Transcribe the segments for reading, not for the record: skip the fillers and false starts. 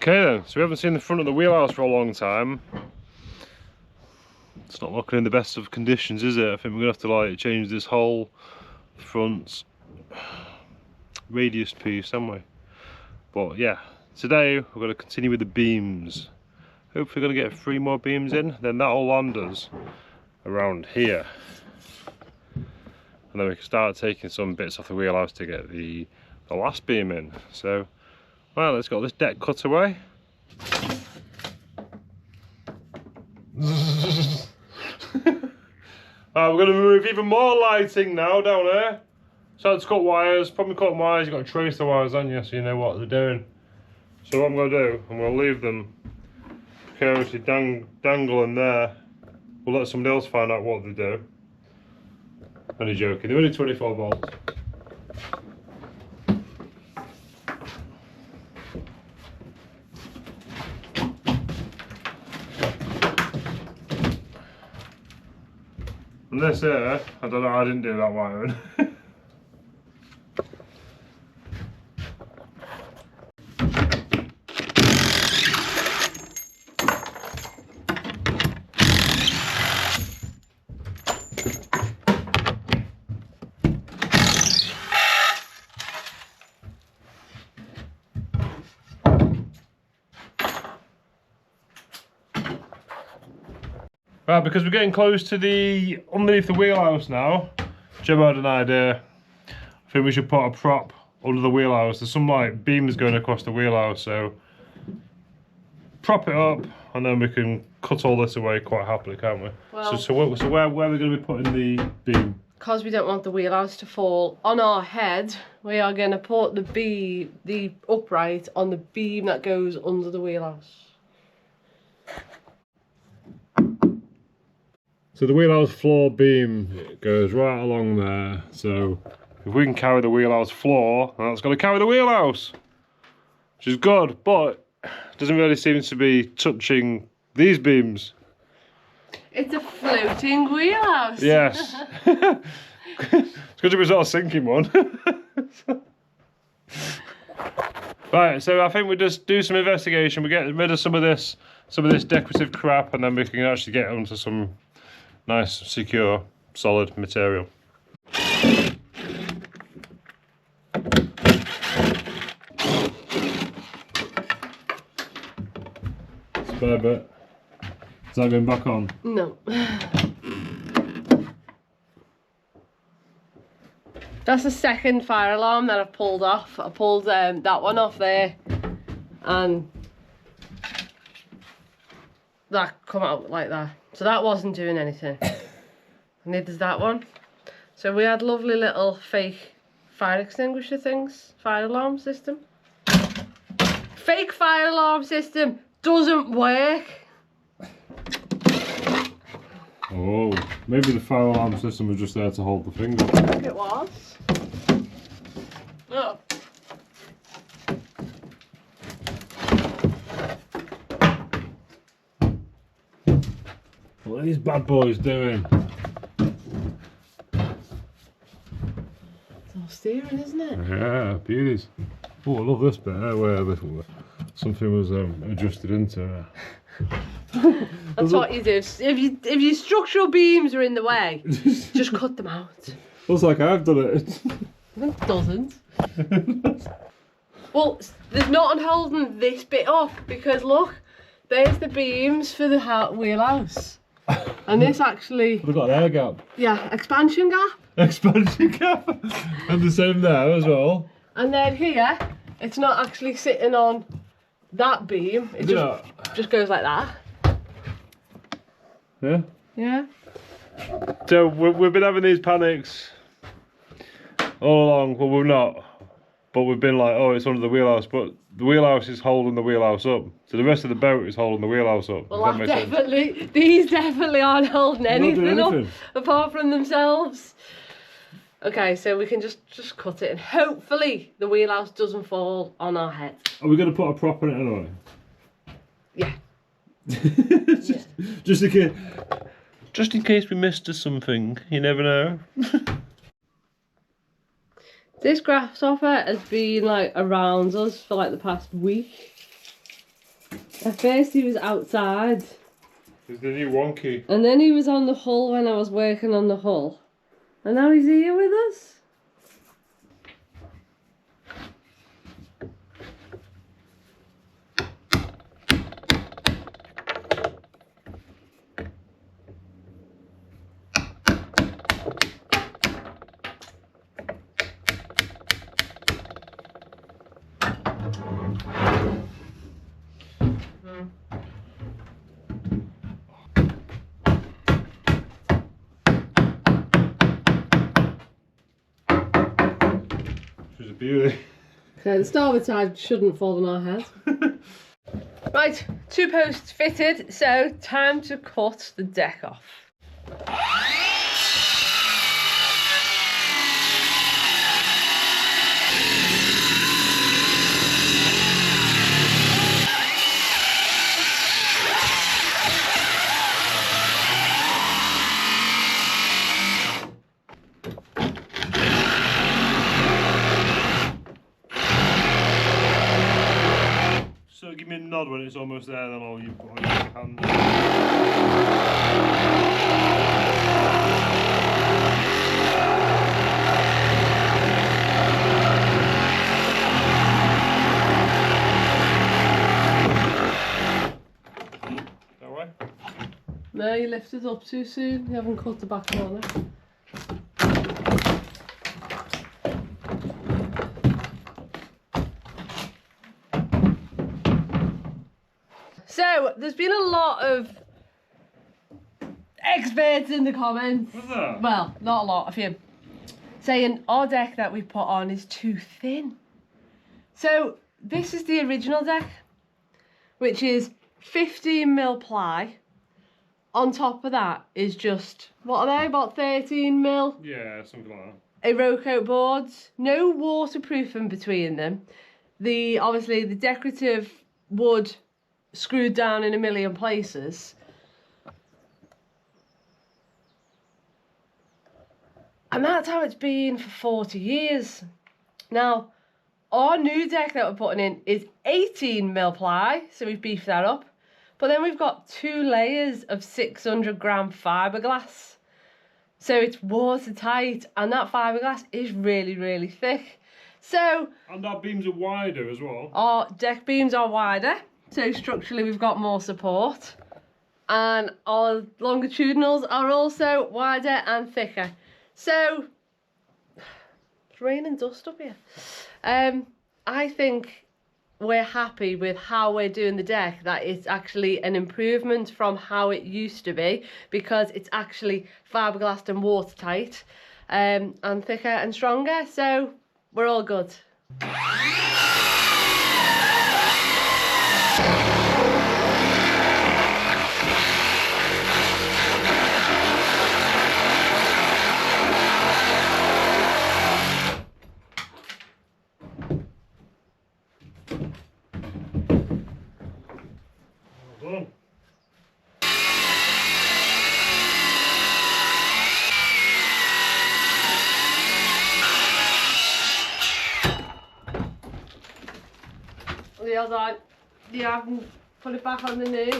Okay then, so we haven't seen the front of the wheelhouse for a long time. It's not looking in the best of conditions, is it? I think we're gonna have to like change this whole front radius piece, haven't we? But yeah, today we're gonna continue with the beams. Hopefully we're gonna get 3 more beams in, then that'll land us around here. And then we can start taking some bits off the wheelhouse to get the last beam in. So, well, let's get this deck cut away. We're going to remove even more lighting now down here. So let's cut wires, probably cut wires, you've got to trace the wires on you so you know what they're doing. So what I'm going to do, I'm going to leave them precariously dangling there. We'll let somebody else find out what they do. Only joking, they're only 24 volts. And this here, I don't know, I didn't do that wiring. Right, because we're getting close to the underneath the wheelhouse now, Gemma had an idea. I think we should put a prop under the wheelhouse. There's some like beams going across the wheelhouse, so prop it up and then we can cut all this away quite happily, can't we? Well, so where are we going to be putting the beam? Because we don't want the wheelhouse to fall on our head, we are going to put the upright on the beam that goes under the wheelhouse. So the wheelhouse floor beam goes right along there, so if we can carry the wheelhouse floor, then that's going to carry the wheelhouse, which is good, but it doesn't really seem to be touching these beams. It's a floating wheelhouse. Yes. It's good to be sort of sinking one. Right, so I think we just do some investigation, we get rid of some of this decorative crap, and then we can actually get onto some nice, secure, solid material. Spare bit. Is that going back on? No. That's the second fire alarm that I've pulled off. I pulled that one off there, and that come out like that. So that wasn't doing anything. Neither's that one. So we had lovely little fake fire extinguisher things. Fire alarm system. Fake fire alarm system doesn't work. Oh, maybe the fire alarm system was just there to hold the finger. It was. Oh. What are these bad boys doing? It's all steering, isn't it? Yeah, beauties. Oh, I love this bit where something was adjusted into. That's what you do. If your structural beams are in the way, just cut them out. Looks like I've done it. It doesn't. Well, there's not on holding this bit up because look, there's the beams for the wheelhouse. And this actually... We've got an air gap. Yeah, expansion gap. Expansion gap. And the same there as well. And then here, it's not actually sitting on that beam. It just goes like that. Yeah? Yeah. So we've been having these panics all along. Well, we've not. But we've been like, oh, it's under the wheelhouse. But the wheelhouse is holding the wheelhouse up. So the rest of the boat is holding the wheelhouse up. Well, these definitely aren't holding anything up apart from themselves. Okay, so we can just cut it and hopefully the wheelhouse doesn't fall on our head. Are we going to put a prop on it anyway? Yeah. Just in case we missed something, you never know. This grasshopper has been like around us for like the past week. At first he was outside. He's the new wonky. And then he was on the hull when I was working on the hull. And now he's here with us. She's a beauty. Okay, the starboard side shouldn't fall on our head. Right, 2 posts fitted, so time to cut the deck off. So give me a nod when it's almost there, then I'll you put your hand. That way? No, you lifted up too soon. You haven't cut the back corner. So, there's been a lot of experts in the comments. What's that? Well, not a lot, a few. Saying our deck that we put on is too thin. So, this is the original deck, which is 15mm ply. On top of that is just, what are they, about 13mm? Yeah, something like that. Iroko boards, no waterproofing between them. Obviously the decorative wood screwed down in a million places. And that's how it's been for 40 years. Now, our new deck that we're putting in is 18mm ply, so we've beefed that up. But then we've got 2 layers of 600g fiberglass. So it's watertight, and that fiberglass is really, really thick. So... And our beams are wider as well. Our deck beams are wider, so structurally we've got more support. And our longitudinals are also wider and thicker. So, it's rain and dust up here. I think we're happy with how we're doing the deck, that it's actually an improvement from how it used to be, because it's actually fiberglassed and watertight, and thicker and stronger, so we're all good. Well done. The other side, you haven't put it back on the knee.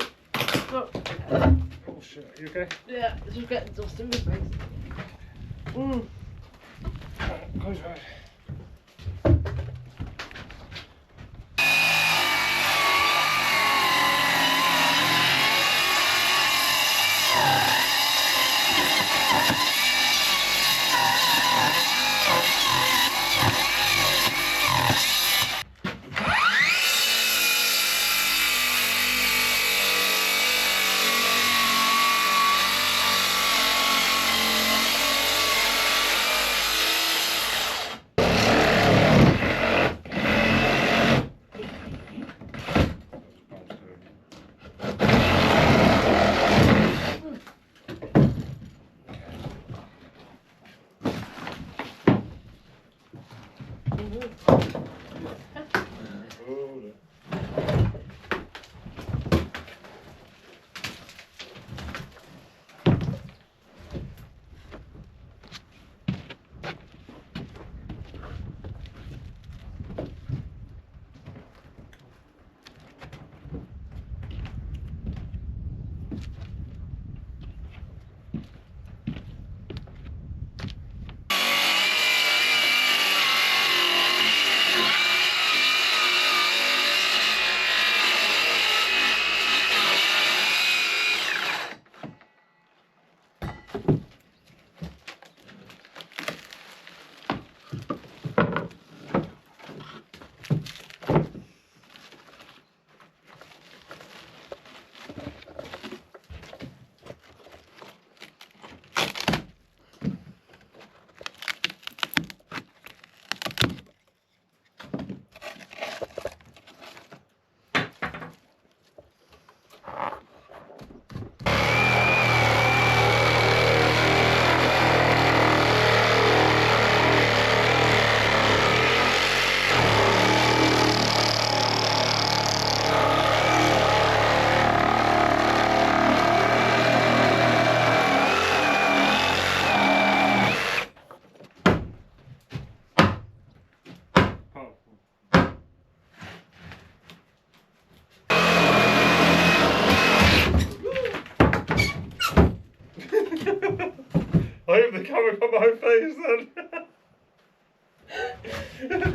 But, Oh shit, you okay? yeah, it's just getting dust in my face. Close your eyes. the camera on my face then.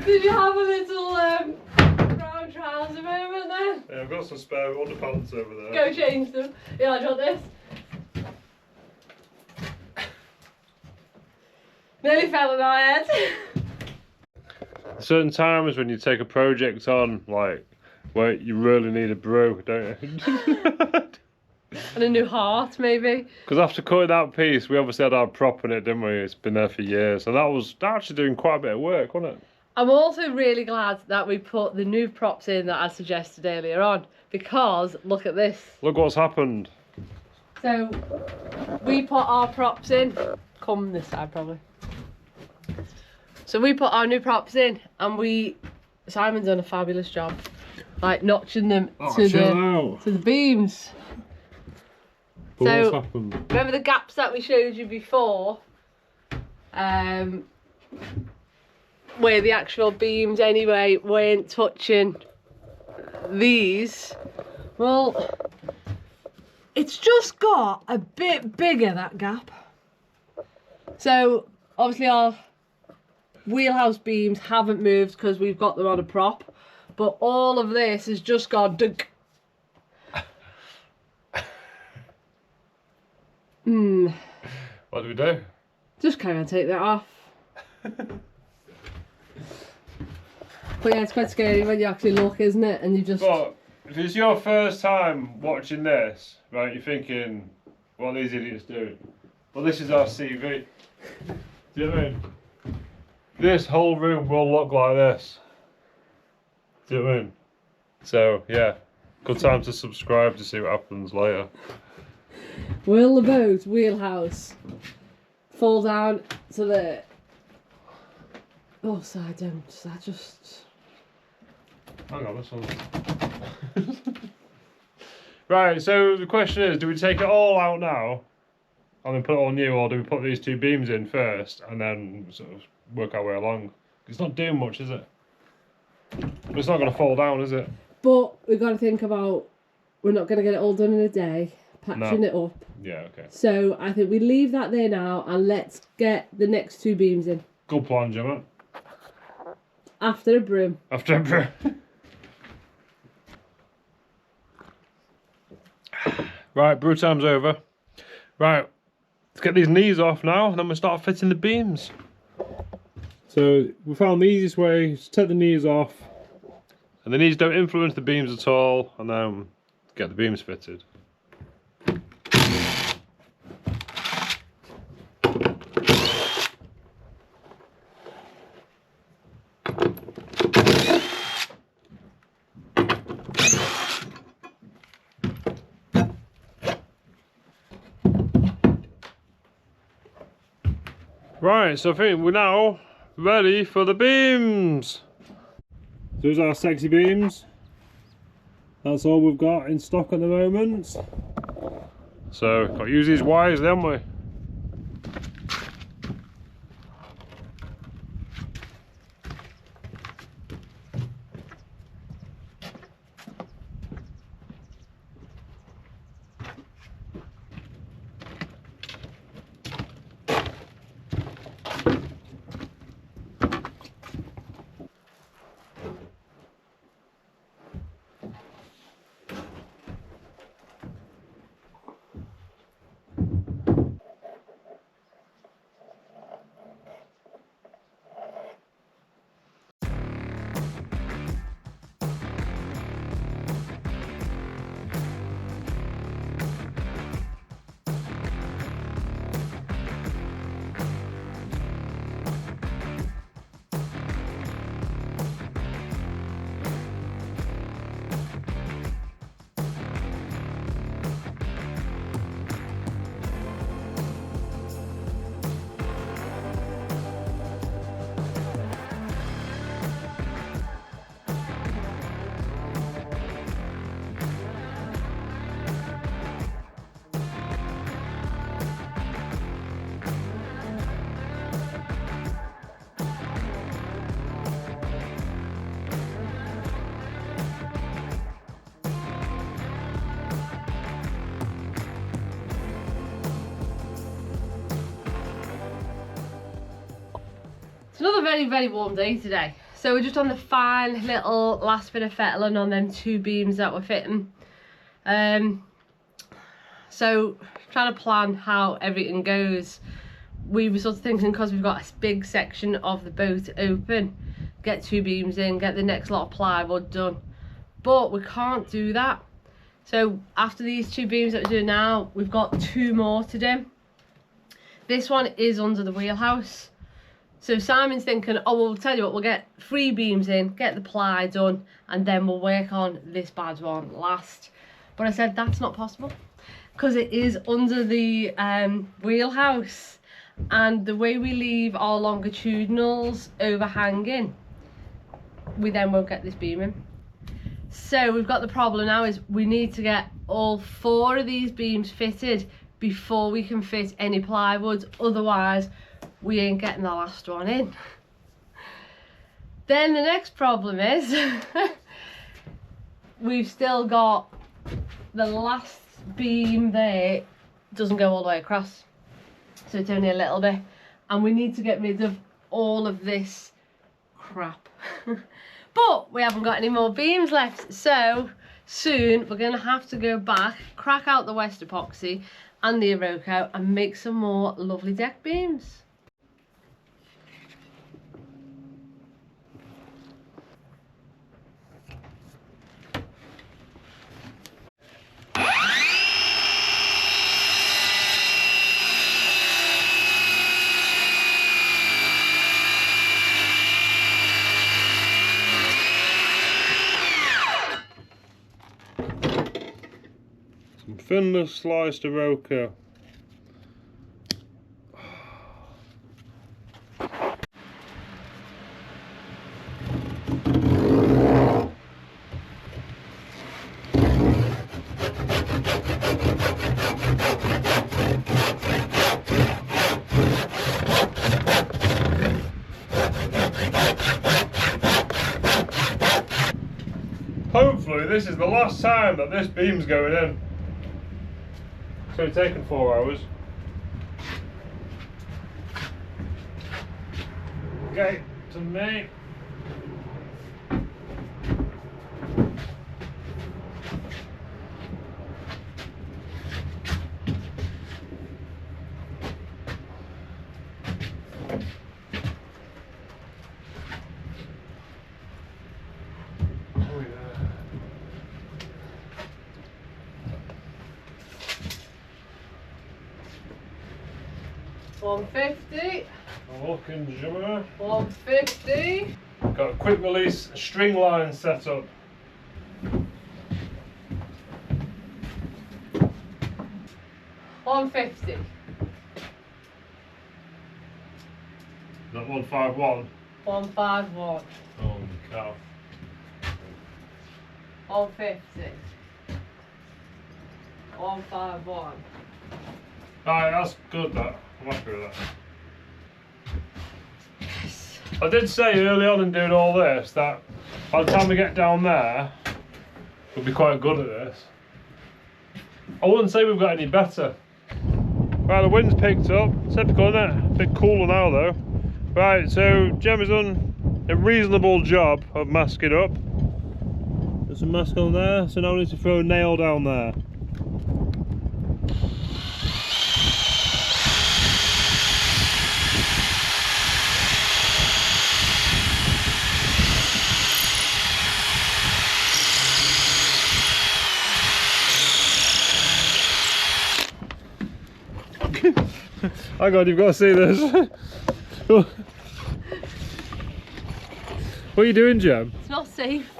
Did you have a little brown trouser moment then? Yeah, I've got some spare underpants over there. Go change them. Yeah, do you want this? Nearly fell on our head. Certain times when you take a project on, like, where you really need a brew, don't you? And a new heart, maybe. Because after cutting that piece, we obviously had our prop in it, didn't we? It's been there for years. And that was actually doing quite a bit of work, wasn't it? I'm also really glad that we put the new props in that I suggested earlier on. Because, look at this. Look what's happened. So, we put our props in. Come this side, probably. So we put our new props in, and Simon's done a fabulous job, like notching them to the beams. But So, what's happened? Remember the gaps that we showed you before, where the actual beams anyway weren't touching these? Well, it's just got a bit bigger, that gap. So obviously our wheelhouse beams haven't moved because we've got them on a prop, but all of this has just gone dunk. What do we do? Just kind of take that off. But yeah, it's quite scary when you actually look, isn't it? And you just... But if it's your first time watching this, right, you're thinking, what are these idiots doing? Well, this is our CV. Do you know what I mean? This whole room will look like this. Do you know what I mean? So, yeah, good time to subscribe to see what happens later. Will the boat wheelhouse fall down to the... Oh, so I don't... I just... Hang on, this one. Right, so the question is, do we take it all out now and then put it all new, or do we put these two beams in first and then sort of work our way along? It's not doing much, is it? It's not going to fall down, is it? But we've got to think about, we're not going to get it all done in a day, patching it up. Yeah, okay. So I think we leave that there now and let's get the next two beams in. Good plan, Gemma. After a broom. After a brew. Right, brew time's over. Right, let's get these knees off now and then we'll start fitting the beams. So we found the easiest way is to take the knees off. And the knees don't influence the beams at all, and then get the beams fitted. Right, so I think we're now ready for the beams. Those are our sexy beams. That's all we've got in stock at the moment. So, got to use these wires, haven't we? It's another very, very warm day today. So we're just on the fine little last bit of fettling on them 2 beams that we're fitting. So trying to plan how everything goes. We were sort of thinking, because we've got a big section of the boat open, get 2 beams in, get the next lot of plywood done. But we can't do that. So after these 2 beams that we're doing now, we've got 2 more to do. This one is under the wheelhouse. So Simon's thinking, oh, well, we'll tell you what, we'll get 3 beams in, get the ply done, and then we'll work on this bad one last. But I said, that's not possible, because it is under the wheelhouse. And the way we leave our longitudinals overhanging, we then won't get this beam in. So we've got the problem now is we need to get all 4 of these beams fitted before we can fit any plywood. Otherwise, we ain't getting the last one in. Then the next problem is we've still got the last beam there, doesn't go all the way across. So it's only a little bit. And we need to get rid of all of this crap. But we haven't got any more beams left, so soon we're going to have to go back, crack out the West Epoxy and the Iroko and make some more lovely deck beams. Thinly sliced Iroko. Hopefully this is the last time that this beam's going in. So it's taken 4 hours. Okay, to me. Oh yeah. 150. Looking jimmer. 150. Got a quick release string line set up. $150. Not 151. 151. Holy cow. 150. 151. Alright, that's good that. I'm happy with that. Yes. I did say early on in doing all this that by the time we get down there, we'll be quite good at this. I wouldn't say we've got any better. Right, the wind's picked up. Typical, isn't it? A bit cooler now though. Right, so Gemma's done a reasonable job of masking up. There's some mask on there, so now we need to throw a nail down there. Hang on, you've got to see this. What are you doing, Gem? It's not safe.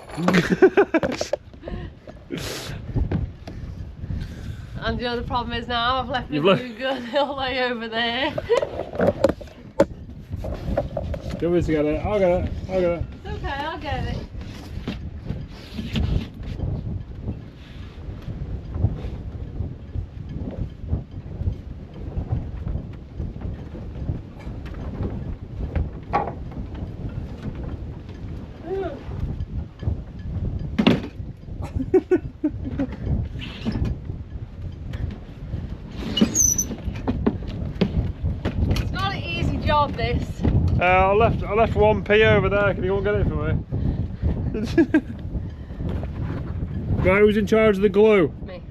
And the other problem is now I've left my glue gun all the way over there. Give me to get it. I'll get it. I'll get it. It's okay, I'll get it. It's not an easy job, this. I left 1p over there. Can you go and get it for me? Right, who's in charge of the glue? Me.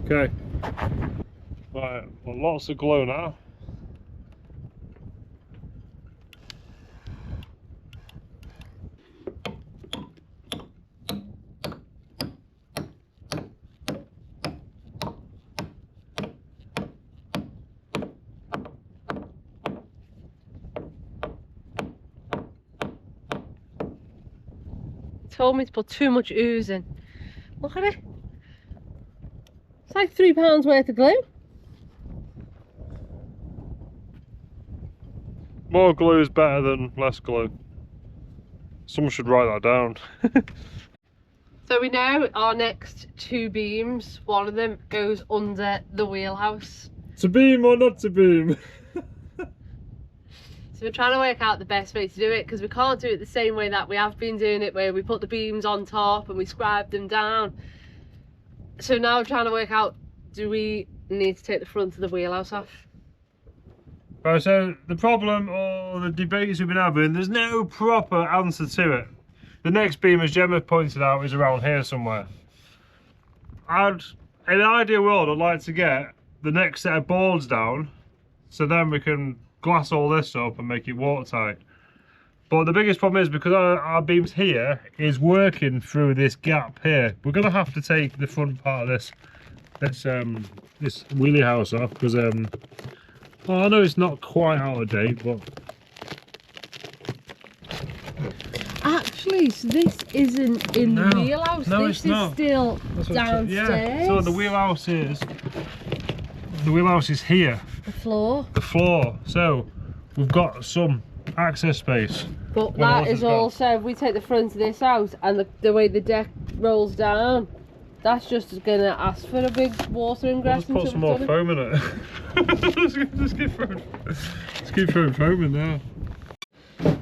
Okay. Right, well, lots of glue now. Told me to put too much ooze in. Look at it. It's like £3 worth of glue. More glue is better than less glue. Someone should write that down. So we know our next 2 beams, one of them goes under the wheelhouse. To beam or not to beam? So we're trying to work out the best way to do it, because we can't do it the same way that we have been doing it, where we put the beams on top and we scribe them down. So now we're trying to work out, do we need to take the front of the wheelhouse off? Right, so the problem or the debates we've been having, there's no proper answer to it. The next beam, as Gemma pointed out, is around here somewhere. In an ideal world, I'd like to get the next set of boards down, so then we can glass all this up and make it watertight. But the biggest problem is, because our beams here is working through this gap here, we're going to have to take the front part of this wheelie house off, because well, I know it's not quite out of date, but Actually, so this isn't in the wheelhouse. No, this it's is not. still downstairs. Yeah. So the wheelhouse is here. The floor. The floor. So we've got some access space. But that is also, if we take the front of this out and the way the deck rolls down, that's just going to ask for a big water ingress. Let's put some more foam in it. let's keep throwing foam in there.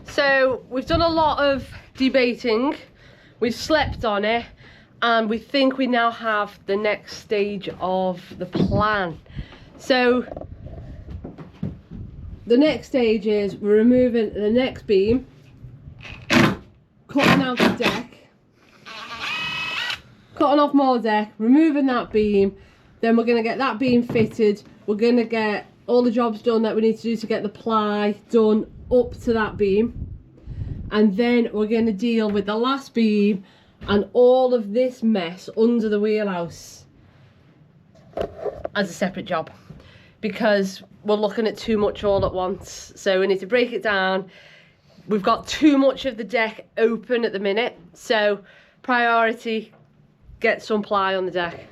So we've done a lot of debating, we've slept on it, and we think we now have the next stage of the plan. So the next stage is we're removing the next beam, cutting out the deck, cutting off more deck, removing that beam, then we're going to get that beam fitted, we're going to get all the jobs done that we need to do to get the ply done up to that beam, and then we're going to deal with the last beam and all of this mess under the wheelhouse as a separate job, because we're looking at too much all at once. So we need to break it down. We've got too much of the deck open at the minute, so priority, get some ply on the deck.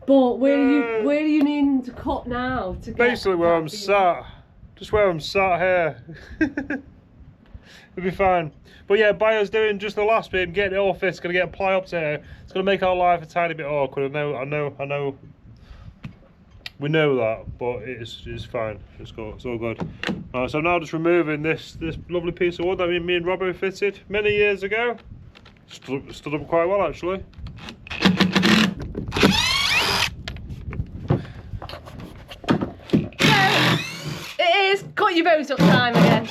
But where are you needing to cut now to get basically where I'm sat, just where I'm sat here. It'll be fine. But yeah, Bio's doing just the last beam, getting it all fixed, gonna get a ply up to here. It's gonna make our life a tiny bit awkward. I know. We know that, but it's fine. It's all good. Right, so I'm now just removing this lovely piece of wood that me and Robbo fitted many years ago. Stood up quite well, actually. It is cut your bones up time again.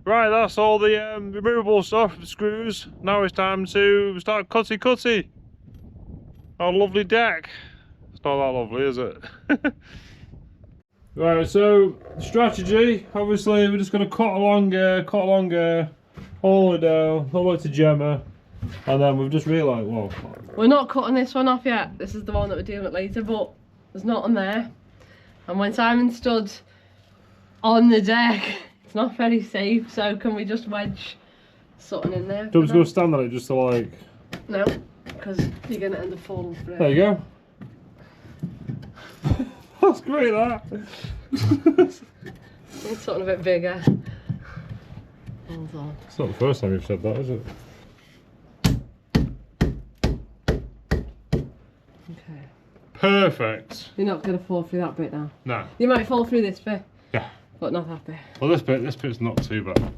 Right, that's all the removable stuff, the screws. Now it's time to start cutty. Our lovely deck. It's not that lovely, is it? Right, so strategy. Obviously, we're just going to cut along all the way down, all the way to Gemma, and then we've just realised, well, we're not cutting this one off yet. This is the one that we're doing it later, but there's nothing there. And when Simon stood on the deck, it's not very safe. So can we just wedge something in there? do we just go stand on it just to like? No, because you're gonna end up falling through. There you go. That's great, that. It's something a bit bigger. Hold on. It's not the first time you've said that, is it? Okay. Perfect. You're not gonna fall through that bit now. No. You might fall through this bit. Yeah. But not that bit. Well, this bit's not too bad.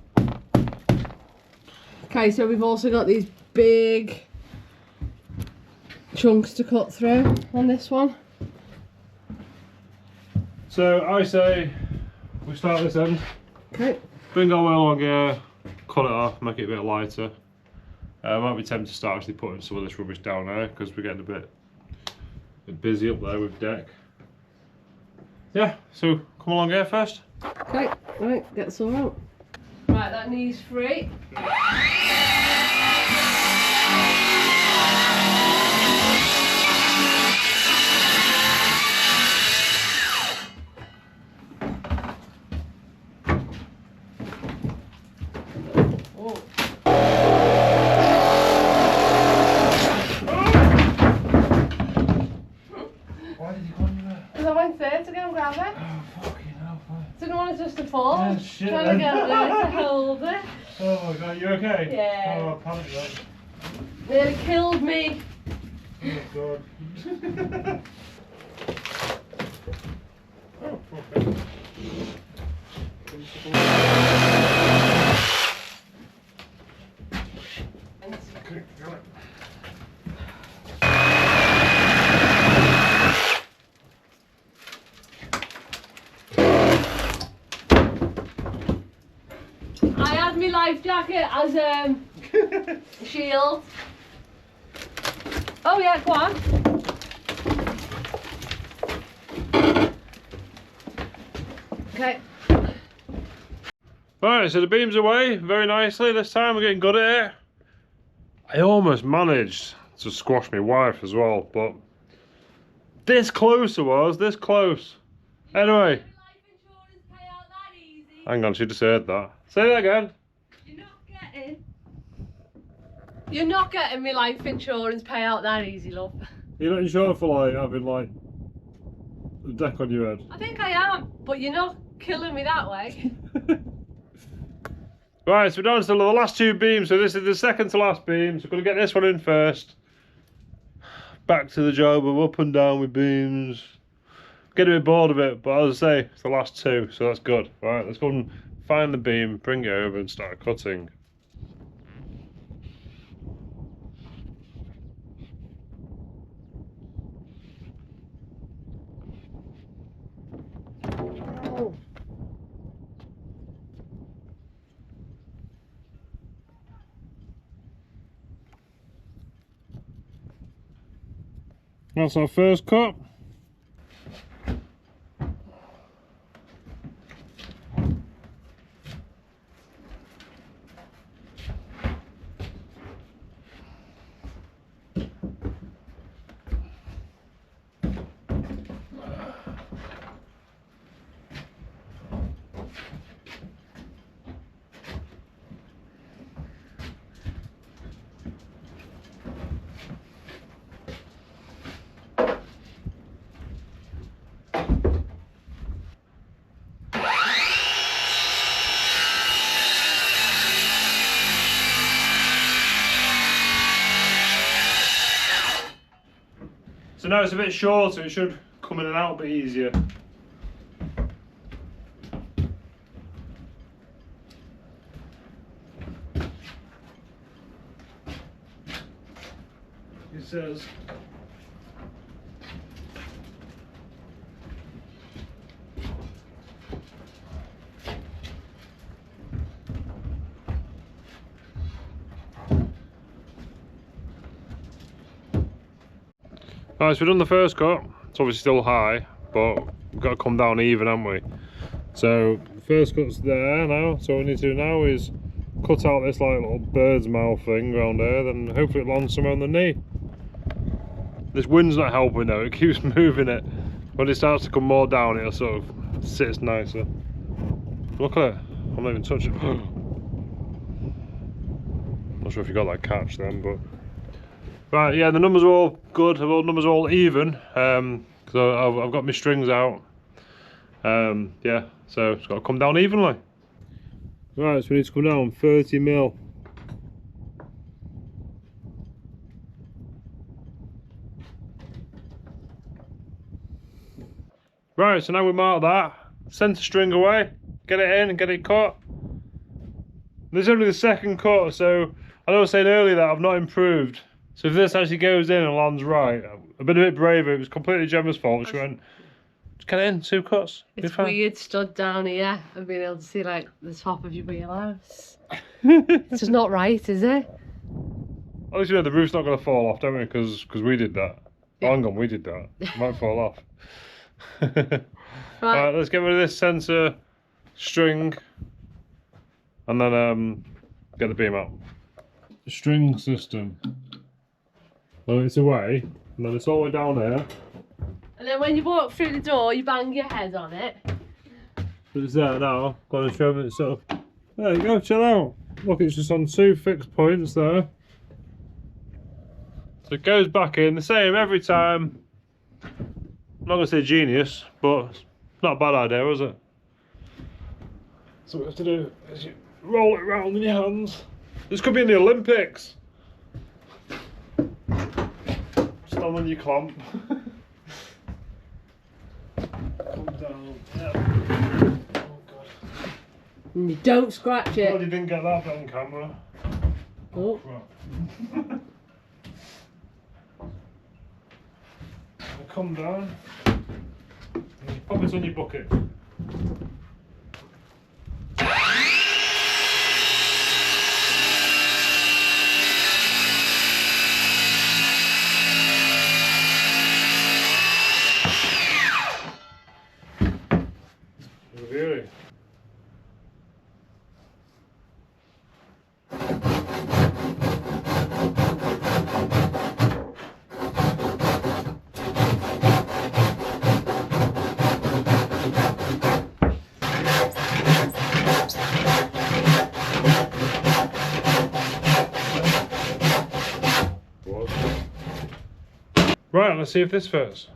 Okay, so we've also got these big chunks to cut through on this one. So I say we start this end. Okay. Bring our way along here, cut it off, make it a bit lighter. I might be tempted to start actually putting some of this rubbish down there because we're getting a bit busy up there with deck. Yeah, so come along here first. Okay, right, get this all out. Right, that knee's free. Why did you go under there? Because I went there to go and grab it. Oh, fucking hell, fine. Didn't want it just to fall. Yeah, shit, Trying then. to get there to hold it. Oh my god, you okay? Yeah. Oh, I panicked then. Nearly killed me. Oh god. Oh, okay. I had my life jacket as a shield. Oh yeah, go on. Okay. Right, so the beam's away very nicely. This time we're getting good at it. I almost managed to squash my wife as well, but this close it was, this close. Anyway, hang on, she just heard that. Say that again. You're not getting me life insurance payout that easy, love. You're not insured for like having like a deck on your head. I think I am, but you're not killing me that way. Right, so we're down to the last two beams, so this is the second to last beam, so we're going to get this one in first. Back to the job of up and down with beams. Get a bit bored of it, but as I say, it's the last two, so that's good. Right, let's go and find the beam, bring it over and start cutting. That's our first cut. So now it's a bit shorter, it should come in and out a bit easier. It says Right, so we've done the first cut. It's obviously still high, but we've got to come down even, haven't we? So first cut's there now, so what we need to do now is cut out this like little bird's mouth thing around here, then hopefully it lands somewhere on the knee. This wind's not helping though, it keeps moving it. When it starts to come more down, it'll sort of sits nicer. Look at it, I'm not even touching it. Not sure if you got that catch then, but right, yeah, the numbers are all good. The numbers are all even. So I've got my strings out. Yeah, so it's got to come down evenly. Right, so we need to come down 30 mil. Right, so now we mark that. Send the string away, get it in and get it cut. This is only the second cut, so I know I was saying earlier that I've not improved. So if this actually goes in and lands right, I've been a bit braver. It was completely Gemma's fault. She went, just get it in, 2 cuts. It's weird stood down here and being able to see like the top of your wheelhouse. It's just not right, is it? At least you know the roof's not going to fall off, don't we? Because we did that. Yeah. Oh, hang on, we did that. It might fall off. Right, let's get rid of this centre string and then get the beam out. String system. Well, it's away, and then it's all the way down here. And then when you walk through the door, you bang your head on it. But it's there now. Going to show me itself. There you go, chill out. Look, it's just on 2 fixed points there. So it goes back in the same every time. I'm not going to say genius, but it's not a bad idea, is it? So what you have to do is you roll it around in your hands. This could be in the Olympics. Stand on your clamp. Come down. Yeah. Oh god. And you don't scratch it. Glad you didn't get that on camera. Oh. Right. Come down. And you pop this on your bucket. Really? Right, let's see if this fits.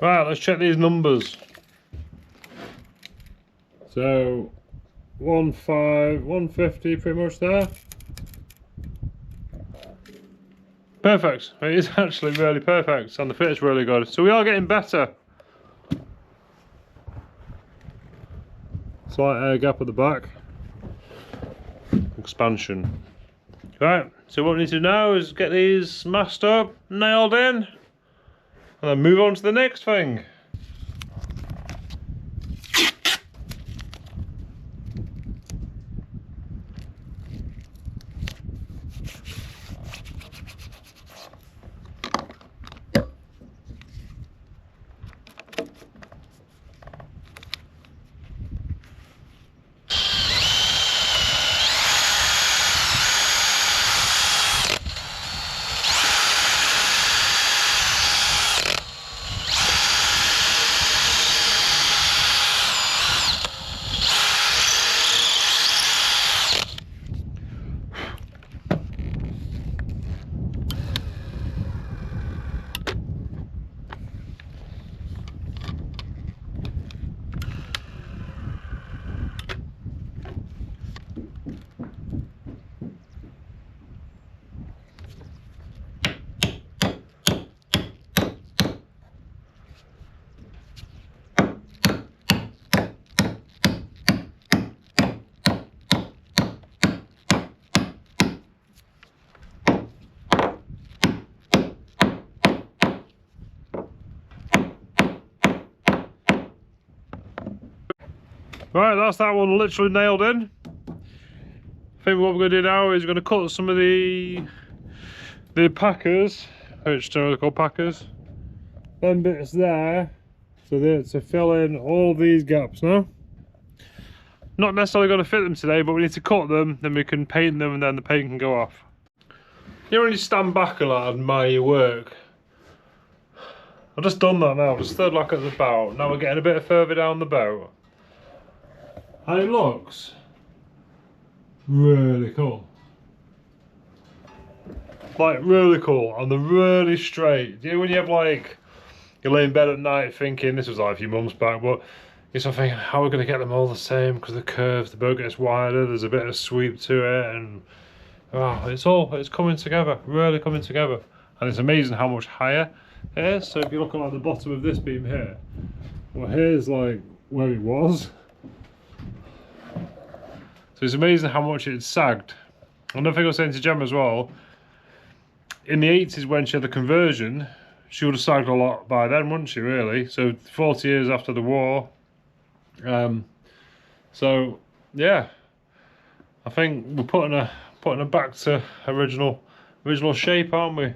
Right, let's check these numbers. So 150 pretty much there. Perfect. It is actually really perfect and the fit's really good. So we are getting better. Slight air gap at the back. Expansion. Right, so what we need to do now is get these masked up, nailed in, and then move on to the next thing. Right, that's that one literally nailed in. I think what we're going to do now is we're going to cut some of the packers, which are called packers. Them bits there, so that to fill in all these gaps now. Not necessarily going to fit them today, but we need to cut them, then we can paint them, and then the paint can go off. You know when you stand back and like admire your work? I've just done that now, just stood like at the bow. Now we're getting a bit further down the boat. And it looks really cool. Like really cool, and they're really straight. You know when you have like, you lay in bed at night thinking, this was like a few months back, but you're sort of thinking, how are we going to get them all the same? Because the curves, the boat gets wider, there's a bit of sweep to it, and oh, it's coming together, really coming together. And it's amazing how much higher it is. So if you look at like the bottom of this beam here, well here's like where it was. So it's amazing how much it sagged. Another thing I was saying to Gemma as well, in the 80s when she had the conversion, she would have sagged a lot by then, wouldn't she, really? So 40 years after the war. So yeah, I think we're putting her back to original shape, aren't we?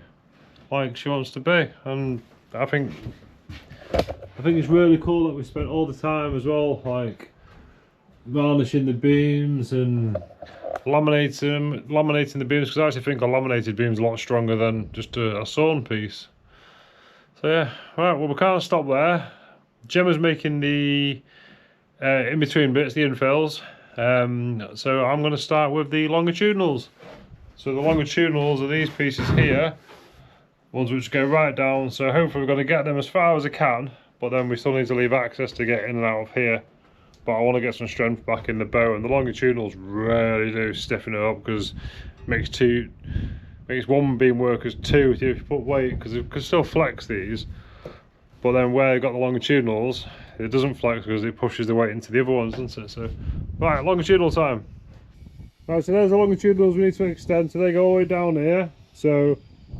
Like she wants to be. And I think it's really cool that we spent all the time as well, like varnishing the beams and laminating the beams, because I actually think a laminated beam is a lot stronger than just a sawn piece. So yeah, right, well we can't stop there. Gemma's making the in-between bits, the infills. So I'm going to start with the longitudinals. So the longitudinals are these pieces here, ones which go right down, so hopefully we're going to get them as far as I can, but then we still need to leave access to get in and out of here. But I want to get some strength back in the bow, and the longitudinals really do stiffen it up, because it makes one beam work as two if you put weight, because it can still flex these, but then where you've got the longitudinals, it doesn't flex because it pushes the weight into the other ones, doesn't it? So, right, longitudinal time. Right, so there's the longitudinals we need to extend, so they go all the way down here. So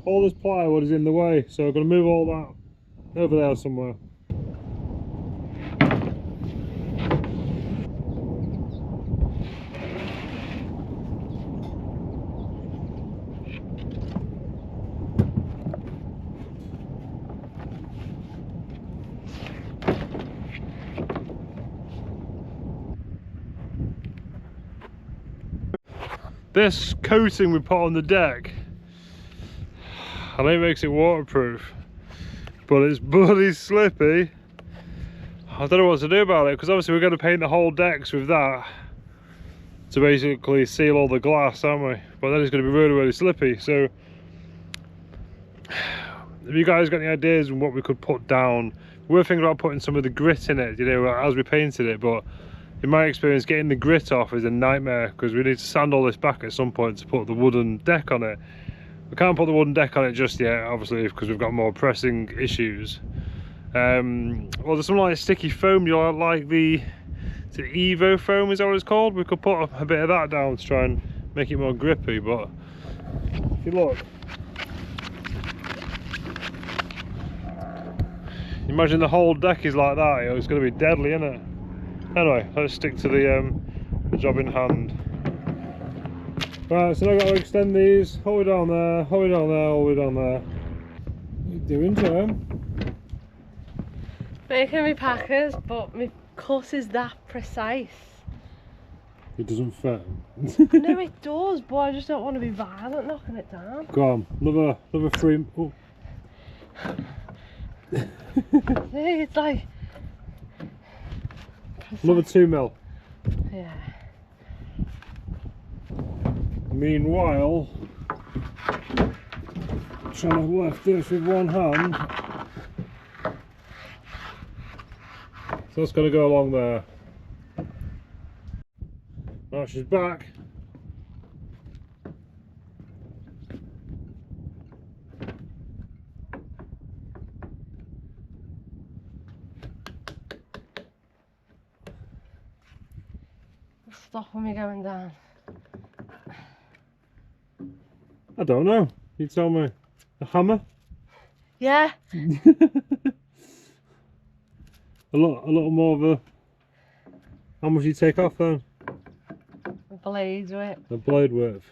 all this plywood is in the way, so I'm going to move all that over there somewhere. This coating we put on the deck, I know it makes it waterproof, but it's bloody slippy. I don't know what to do about it, because obviously we're going to paint the whole decks with that to basically seal all the glass, aren't we? But then it's going to be really slippy. So if you guys got any ideas on what we could put down, we're thinking about putting some of the grit in it, you know, as we painted it, but in my experience getting the grit off is a nightmare, because we need to sand all this back at some point to put the wooden deck on it. We can't put the wooden deck on it just yet, obviously, because we've got more pressing issues. Well, there's some like sticky foam, you know, like the Evo foam, is that what it's called? We could put a bit of that down to try and make it more grippy, but if you look, imagine the whole deck is like that, you know, it's going to be deadly, isn't it? Anyway, let's stick to the job in hand. Right, so I've got to extend these all the way down there, all the way down there, all the way down there. What are you doing, Jem? Making me packers, but my cut is that precise. It doesn't fit. No, it does, but I just don't want to be violent knocking it down. Go on, another frame. Oh. See, it's like Another 2 mil. Yeah. Meanwhile, trying to lift this with one hand. So that's going to go along there. Now she's back. Stopping me going down. I don't know. You tell me. A hammer? Yeah. a little more of a How much do you take off then? Blades with. The blade width.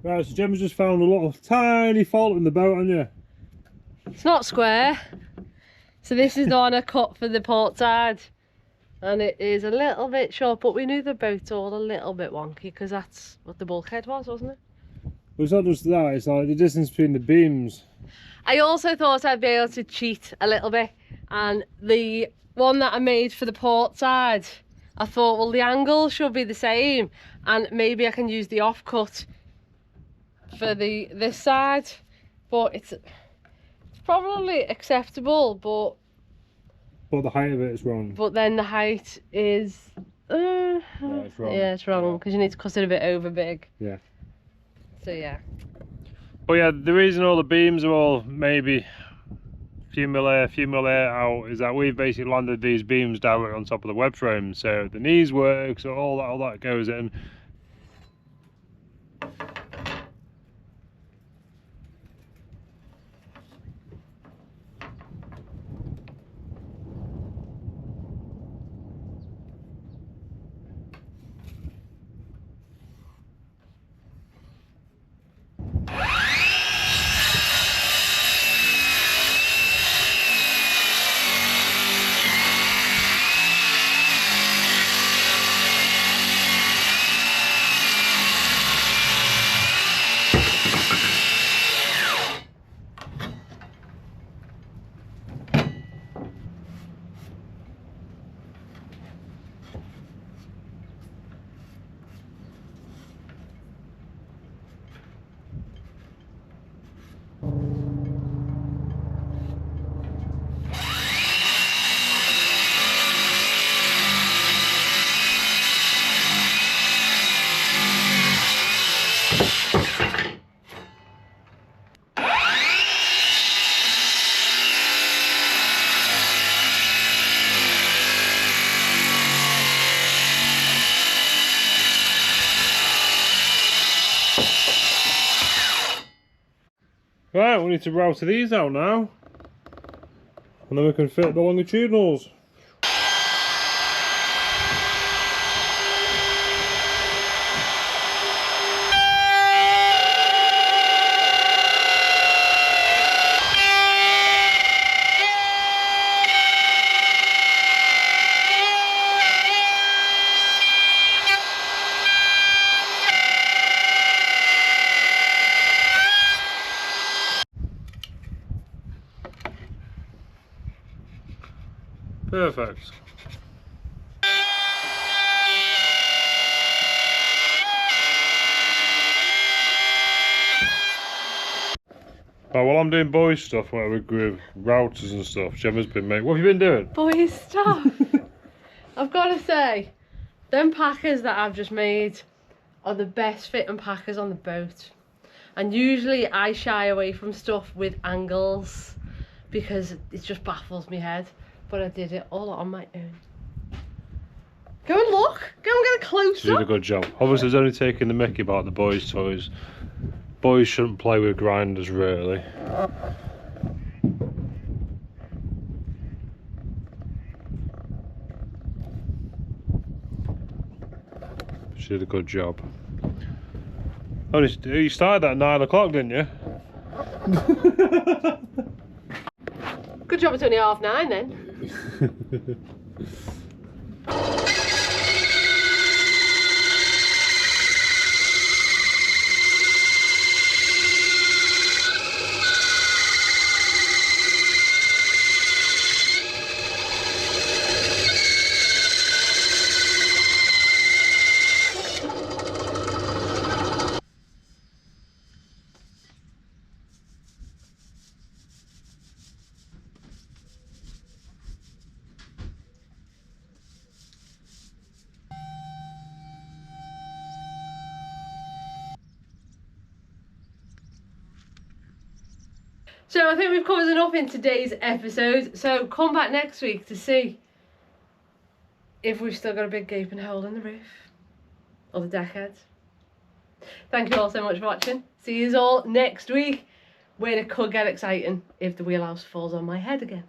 Right, so Gemma's just found a little tiny fault in the boat, haven't you? It's not square. So this is the one I cut for the port side. And it is a little bit short, but we knew the boat's all a little bit wonky because that's what the bulkhead was, wasn't it? Well, it's not just that, it's like the distance between the beams. I also thought I'd be able to cheat a little bit. And the one that I made for the port side, I thought, well, the angle should be the same. And maybe I can use the offcut for this side. But it's probably acceptable, but the height of it is wrong. But then the height is... Yeah, it's wrong. Yeah, it's wrong, because you need to cut it a bit over big. Yeah. So yeah. But yeah, the reason all the beams are all maybe a few mil out is that we've basically landed these beams directly on top of the web frame. So the knees work, so all that goes in. Right, we need to router these out now. And then we can fit the longitudinals. Perfect. Right, while I'm doing boy stuff, with routers and stuff, Gemma's been making. What have you been doing? Boy stuff. I've got to say, them packers that I've just made are the best fitting packers on the boat. And usually I shy away from stuff with angles because it just baffles me head. But I did it all on my own. Go and look. Go and get a close She did a up. good job. Obviously, it's only taking the mickey about the boys' toys. Boys shouldn't play with grinders, really. She did a good job. Oh, you started at 9 o'clock, didn't you? Good job it's only 9:30 then. So I think we've covered enough in today's episode. So come back next week to see if we've still got a big gaping hole in the roof. Or the deck heads. Thank you all so much for watching. See you all next week, when it could get exciting if the wheelhouse falls on my head again.